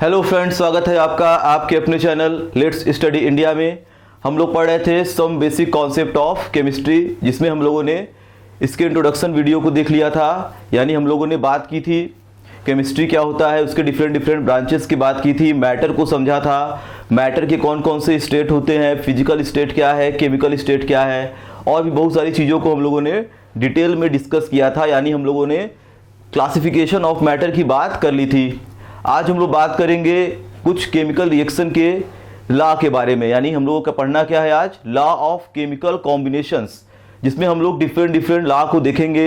Hello friends, स्वागत है आपका आपके अपने चैनल लेट्स स्टडी इंडिया में। हम लोग पढ़ रहे थे some basic concept of chemistry, जिसमें हम लोगों ने इसके इंट्रोडक्शन वीडियो को देख लिया था। यानी हम लोगों ने बात की थी केमिस्ट्री क्या होता है, उसके डिफरेंट ब्रांचेस की बात की थी, मैटर को समझा था, मैटर के कौन कौन से स्टेट होते हैं, फिजिकल स्टेट क्या है, केमिकल स्टेट क्या है, और भी बहुत सारी चीज़ों को हम लोगों ने डिटेल में डिस्कस किया था। यानी हम लोगों ने क्लासिफिकेशन ऑफ मैटर की बात कर ली थी। आज हम लोग बात करेंगे कुछ केमिकल रिएक्शन के लॉ के बारे में। यानी हम लोगों का पढ़ना क्या है आज, लॉ ऑफ केमिकल कॉम्बिनेशंस, जिसमें हम लोग डिफरेंट लॉ को देखेंगे।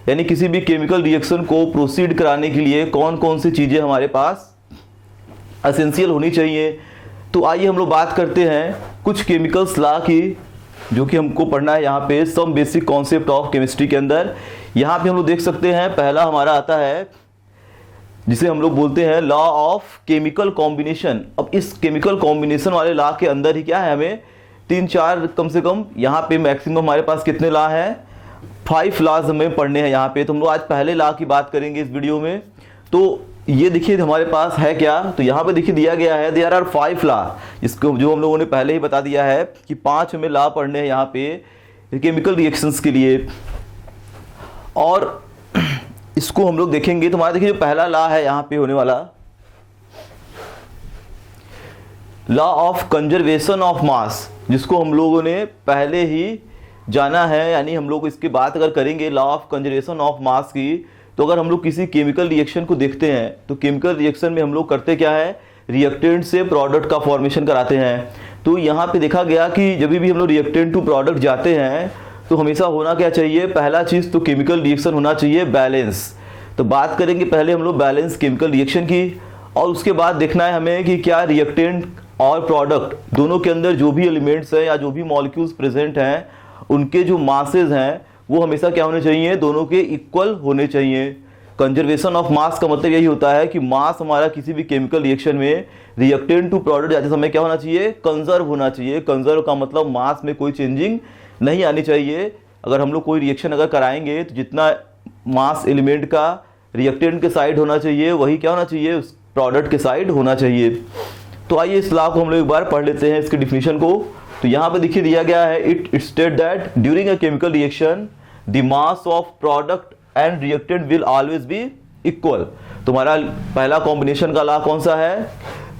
यानी किसी भी केमिकल रिएक्शन को प्रोसीड कराने के लिए कौन कौन सी चीज़ें हमारे पास एसेंशियल होनी चाहिए। तो आइए हम लोग बात करते हैं कुछ केमिकल्स लॉ की, जो कि हमको पढ़ना है यहाँ पे some basic concept of chemistry के अंदर। यहाँ पे हम लोग देख सकते हैं पहला हमारा आता है जिसे हम लोग बोलते हैं लॉ ऑफ केमिकल कॉम्बिनेशन। अब इस केमिकल कॉम्बिनेशन वाले लॉ के अंदर ही क्या है, हमें 3-4 कम से कम यहाँ पे मैक्सिमम हमारे पास कितने लॉ हैं, 5 लॉज हमें पढ़ने हैं यहाँ पे। तो हम लोग आज पहले लॉ की बात करेंगे इस वीडियो में। तो ये देखिए हमारे पास है क्या, तो यहाँ पे देखिए दिया गया है देयर आर 5 लॉ, जिसको जो हम लोगों ने पहले ही बता दिया है कि 5 हमें लॉ पढ़ने हैं यहाँ पे केमिकल रिएक्शंस के लिए। और इसको हम लोग देखेंगे। तो हमारा देखिए जो पहला लॉ है यहाँ पे होने वाला, law of conservation of mass, जिसको हम लोगों ने पहले ही जाना है। यानी हम लोग इसकी बात अगर करेंगे law of conservation of mass की, तो अगर हम लोग किसी केमिकल रिएक्शन को देखते हैं तो केमिकल रिएक्शन में हम लोग करते क्या है, रिएक्टेंट से प्रोडक्ट का फॉर्मेशन कराते हैं। तो यहाँ पे देखा गया कि जब भी हम लोग रिएक्टेंट टू प्रोडक्ट जाते हैं तो हमेशा होना क्या चाहिए, पहला चीज़ तो केमिकल रिएक्शन होना चाहिए बैलेंस। तो बात करेंगे पहले हम लोग बैलेंस केमिकल रिएक्शन की, और उसके बाद देखना है हमें कि क्या रिएक्टेंट और प्रोडक्ट दोनों के अंदर जो भी एलिमेंट्स हैं या जो भी मॉलिक्यूल्स प्रेजेंट हैं उनके जो मासेज हैं वो हमेशा क्या होने चाहिए, दोनों के इक्वल होने चाहिए। कंजर्वेशन ऑफ मास का मतलब यही होता है कि मास हमारा किसी भी केमिकल रिएक्शन में रिएक्टेंट टू प्रोडक्ट जाते समय क्या होना चाहिए, कंजर्व होना चाहिए। कंजर्व का मतलब मास में कोई चेंजिंग नहीं आनी चाहिए। अगर हम लोग कोई रिएक्शन अगर कराएंगे तो जितना मास एलिमेंट का रिएक्टेंट के साइड होना चाहिए वही क्या होना चाहिए, उस प्रोडक्ट के साइड होना चाहिए। तो आइए इस लॉ को हम लोग एक बार पढ़ लेते हैं, इसकी डिफिनीशन को। तो यहाँ पे देखिए दिया गया है, it state that during a chemical reaction the mass of product and reactant will always be equal. तो हमारा पहला कॉम्बिनेशन का लॉ कौन सा है,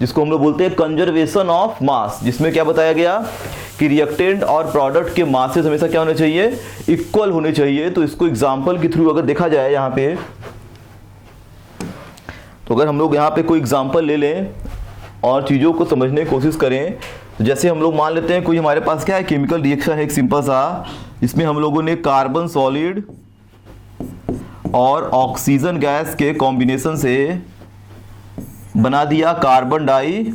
जिसको हम लोग बोलते हैं कंजर्वेशन ऑफ मास, जिसमें क्या बताया गया कि रिएक्टेंट और प्रोडक्ट के मासेस हमेशा क्या होने चाहिए, इक्वल होने चाहिए। तो इसको एग्जांपल के थ्रू अगर देखा जाए यहाँ पे, तो अगर हम लोग यहाँ पे कोई एग्जांपल ले लें और चीज़ों को समझने की कोशिश करें, तो जैसे हम लोग मान लेते हैं कोई हमारे पास क्या है, केमिकल रिएक्शन है एक सिंपल सा, इसमें हम लोगों ने कार्बन सॉलिड और ऑक्सीजन गैस के कॉम्बिनेशन से बना दिया कार्बन डाई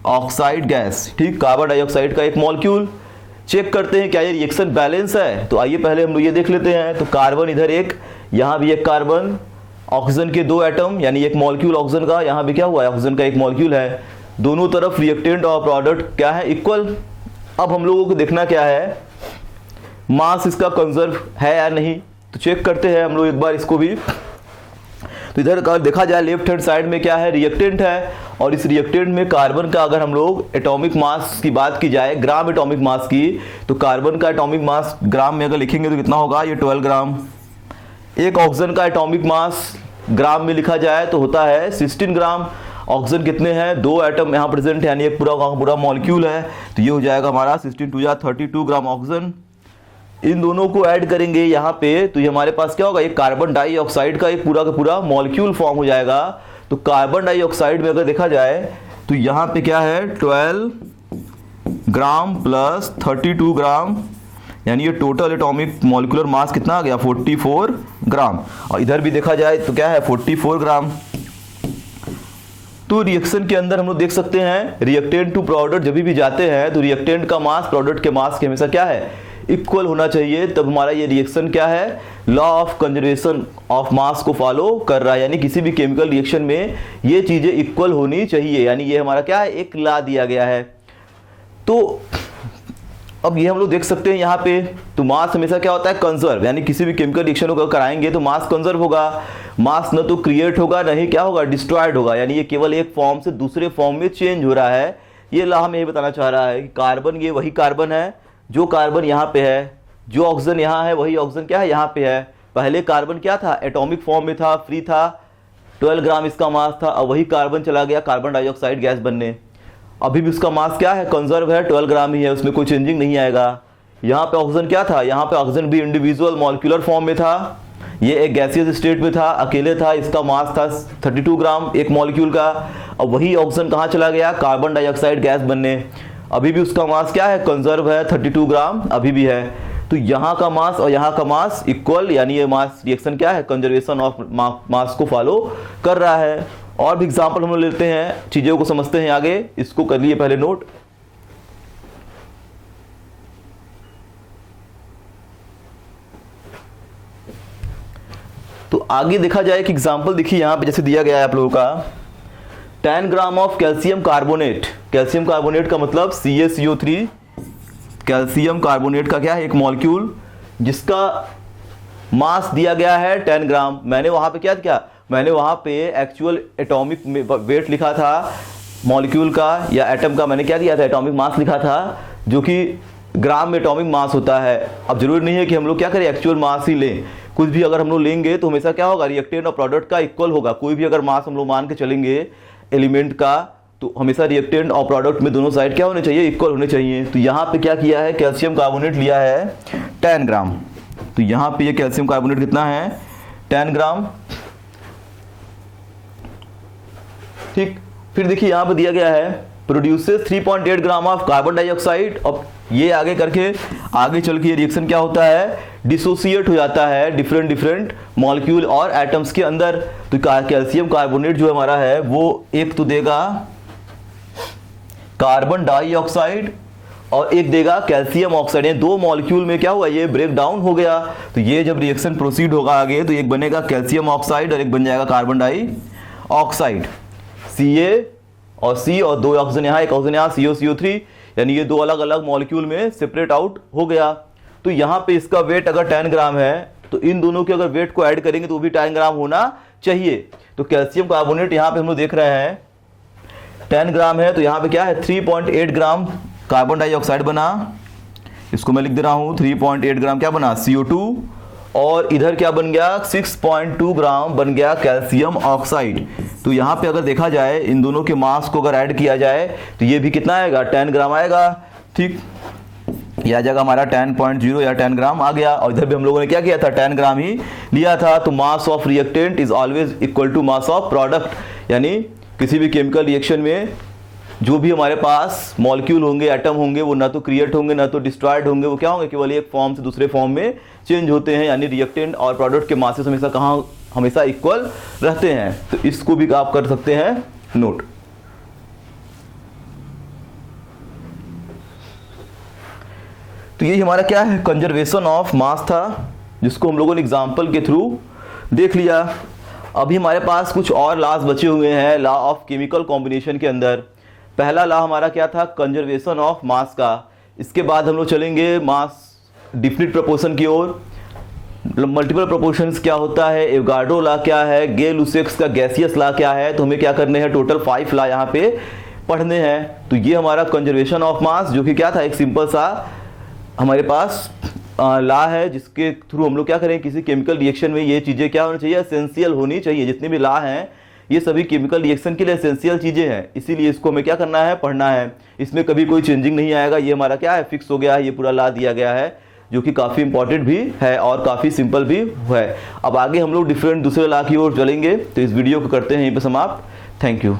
ऑक्साइड गैस। ठीक, कार्बन डाइऑक्साइड का एक मॉलिक्यूल। चेक करते हैं क्या ये रिएक्शन बैलेंस है। तो आइए पहले हम लोग ये देख लेते हैं। तो कार्बन इधर एक, यहाँ भी एक कार्बन, ऑक्सीजन के 2 एटम यानी एक मॉलिक्यूल ऑक्सीजन का, यहाँ भी क्या हुआ है, ऑक्सीजन का एक मॉलिक्यूल है। दोनों तरफ रिएक्टेंट और प्रोडक्ट क्या है, इक्वल। अब हम लोगों को देखना क्या है, मास इसका कंजर्व है या नहीं। तो चेक करते हैं हम लोग एक बार इसको भी। तो इधर का देखा जाए लेफ्ट हैंड साइड में क्या है, रिएक्टेंट है, और इस रिएक्टेंट में कार्बन का अगर हम लोग एटॉमिक मास की बात की जाए, ग्राम एटॉमिक मास की, तो कार्बन का एटॉमिक मास ग्राम में अगर लिखेंगे तो कितना होगा, ये 12 ग्राम। एक ऑक्सीजन का एटॉमिक मास ग्राम में लिखा जाए तो होता है 16 ग्राम। ऑक्सीजन कितने हैं, 2 एटम यहाँ प्रेजेंट है, यानी एक पूरा मॉलिक्यूल है। तो ये हो जाएगा हमारा 16 2 32 ग्राम ऑक्सीजन। इन दोनों को ऐड करेंगे यहाँ पे, तो ये हमारे पास क्या होगा, एक कार्बन डाइऑक्साइड का एक पूरा का पूरा मॉलिक्यूल फॉर्म हो जाएगा। तो कार्बन डाइऑक्साइड में अगर देखा जाए तो यहाँ पे क्या है, 12 ग्राम प्लस 32 ग्राम, यानी ये टोटल एटॉमिक मॉलिक्यूलर मास कितना आ गया, 44 ग्राम। और इधर भी देखा जाए तो क्या है, 44 ग्राम। तो रिएक्शन के अंदर हम लोग देख सकते हैं रिएक्टेंट टू प्रोडक्ट जब भी जाते हैं तो रिएक्टेंट का मास प्रोडक्ट के मास के हमेशा क्या है, इक्वल होना चाहिए। तब हमारा ये रिएक्शन क्या है, law of conservation of mass को फॉलो कर रहा है। यानी किसी भी केमिकल रिएक्शन में ये चीजें इक्वल होनी चाहिए। यानी ये हमारा क्या है, एक लॉ दिया गया है। तो अब ये हम लोग देख सकते हैं यहाँ पे, तो मास हमेशा क्या होता है, कंजर्व, यानी किसी भी केमिकल रिएक्शन को कराएंगे तो मास कंजर्व होगा। मास न तो क्रिएट होगा न ही क्या होगा, डिस्ट्रॉयड होगा, यानी ये केवल एक फॉर्म से दूसरे फॉर्म में चेंज हो रहा है। ये ला हमें ये बताना चाह रहा है कि कार्बन, ये वही कार्बन है, जो कार्बन यहाँ पे है, जो ऑक्सीजन यहाँ है वही ऑक्सीजन क्या है यहाँ पे है। पहले कार्बन क्या था, एटॉमिक फॉर्म में था, फ्री था, 12 ग्राम इसका मास था। अब वही कार्बन चला गया कार्बन डाइऑक्साइड गैस बनने, अभी भी उसका मास क्या है, कंजर्व है, 12 ग्राम ही है, उसमें कोई चेंजिंग नहीं आएगा। यहाँ पे ऑक्सीजन क्या था, यहाँ पे ऑक्सीजन भी इंडिविजुअल मॉलिक्यूलर फॉर्म में था, ये एक गैसियस स्टेट में था, अकेले था, इसका मास था 32 ग्राम एक मॉलिक्यूल का। अब वही ऑक्सीजन कहाँ चला गया, कार्बन डाइऑक्साइड गैस बनने, अभी भी उसका मास क्या है, कंजर्व है, 32 ग्राम अभी भी है। तो यहाँ का मास और यहाँ का मास इक्वल, यानी ये मास रिएक्शन क्या है, कंजर्वेशन ऑफ मास को फॉलो कर रहा है। और भी एग्जाम्पल हम लोग लेते हैं, चीजों को समझते हैं आगे, इसको कर लिए पहले नोट। तो आगे देखा जाए कि एग्जाम्पल देखिए यहाँ पे जैसे दिया गया है आप लोगों का, 10 gram of calcium carbonate. Calcium carbonate का मतलब CaCO3, कैल्शियम कार्बोनेट का क्या है, एक मॉलिक्यूल जिसका मास दिया गया है 10 ग्राम। मैंने वहां पे क्या किया, मैंने वहां पे एक्चुअल एटॉमिक वेट लिखा था मॉलिक्यूल का या एटम का, मैंने क्या दिया था, एटॉमिक मास लिखा था, जो कि ग्राम में एटॉमिक मास होता है। अब जरूरी नहीं है कि हम लोग क्या करें, एक्चुअल मास ही लें, कुछ भी अगर हम लोग लेंगे तो हमेशा क्या होगा, रिएक्टेंट और प्रोडक्ट का इक्वल होगा। कोई भी अगर मास हम लोग मान के चलेंगे एलिमेंट का, तो हमेशा रिएक्टेंट और प्रोडक्ट में दोनों साइड क्या होने चाहिए, इक्वल होने चाहिए। तो यहाँ पे क्या किया है, कैल्शियम कार्बोनेट लिया है 10 ग्राम। तो यहाँ पे ये कैल्शियम कार्बोनेट कितना है, 10 ग्राम, ठीक। फिर देखिए यहाँ पे दिया गया है produces 3.8 gram of carbon dioxide. अब ये आगे करके आगे चल के ये रिएक्शन क्या होता है, डिसोसिएट हो जाता है डिफरेंट मॉलिक्यूल और एटम्स के अंदर। तो कैल्शियम कार्बोनेट जो हमारा है वो एक तो देगा कार्बन डाइऑक्साइड और एक देगा कैल्शियम ऑक्साइड, ये दो मॉलिक्यूल में क्या हुआ, ये ब्रेक डाउन हो गया। तो ये जब रिएक्शन प्रोसीड होगा आगे तो एक बनेगा कैल्शियम ऑक्साइड और एक बन जाएगा कार्बन डाइऑक्साइड, Ca और C और दो ऑक्सीजन यहाँ, एक ऑक्सीजन यहाँ, COCO3, यानी ये दो अलग अलग मॉलिक्यूल में सेपरेट आउट हो गया। तो यहाँ पे इसका वेट अगर 10 ग्राम है तो इन दोनों के अगर वेट को ऐड करेंगे तो वो भी 10 ग्राम होना चाहिए। तो कैल्शियम कार्बोनेट यहाँ पे हम लोग देख रहे हैं 10 ग्राम है, तो यहाँ पे क्या है 3.8 ग्राम कार्बन डाइऑक्साइड बना, इसको मैं लिख दे रहा हूँ 3.8 ग्राम क्या बना, CO2, और इधर क्या बन गया 6.2 ग्राम बन गया कैल्शियम ऑक्साइड। तो यहाँ पे अगर देखा जाए इन दोनों के मास को अगर ऐड किया जाए तो ये भी कितना आएगा, 10 ग्राम आएगा, ठीक। यह आ जाएगा हमारा 10.0 या 10 ग्राम आ गया। और इधर भी हम लोगों ने क्या किया था, 10 ग्राम ही लिया था। तो mass of reactant is always equal to mass of product, यानी किसी भी केमिकल रिएक्शन में जो भी हमारे पास मॉलिक्यूल होंगे, एटम होंगे, वो ना तो क्रिएट होंगे ना तो डिस्ट्रॉयड होंगे, वो क्या होंगे, केवल एक फॉर्म से दूसरे फॉर्म में चेंज होते हैं। यानी रिएक्टेंट और प्रोडक्ट के मासेस हमेशा कहाँ, हमेशा इक्वल रहते हैं। तो इसको भी आप कर सकते हैं नोट। तो ये हमारा क्या है, कंजर्वेशन ऑफ मास था, जिसको हम लोगों ने एग्जाम्पल के थ्रू देख लिया। अभी हमारे पास कुछ और लॉज बचे हुए हैं लॉ ऑफ केमिकल कॉम्बिनेशन के अंदर। पहला लॉ हमारा क्या था, कंजर्वेशन ऑफ मास का। इसके बाद हम लोग चलेंगे मास डिफिनिट प्रोपोर्शन की ओर। मल्टीपल प्रोपोर्शंस क्या होता है, एवोगाड्रो लॉ क्या है, गे-लुसेक्स का गैसियस लॉ क्या है। तो हमें क्या करने हैं, टोटल 5 लॉ यहाँ पे पढ़ने हैं। तो ये हमारा कंजर्वेशन ऑफ मास, जो कि क्या था, एक सिंपल सा हमारे पास लॉ है, जिसके थ्रू हम लोग क्या करें, किसी केमिकल रिएक्शन में ये चीज़ें क्या होनी चाहिए, एसेंशियल होनी चाहिए। जितने भी लॉ हैं ये सभी केमिकल रिएक्शन के लिए एसेंशियल चीज़ें हैं, इसीलिए इसको हमें क्या करना है, पढ़ना है। इसमें कभी कोई चेंजिंग नहीं आएगा, ये हमारा क्या है, फिक्स हो गया है। ये पूरा लॉ दिया गया है, जो कि काफ़ी इंपॉर्टेंट भी है और काफ़ी सिंपल भी है। अब आगे हम लोग डिफरेंट दूसरे लॉ की ओर चलेंगे। तो इस वीडियो को करते हैं यहीं पर समाप्त। Thank you.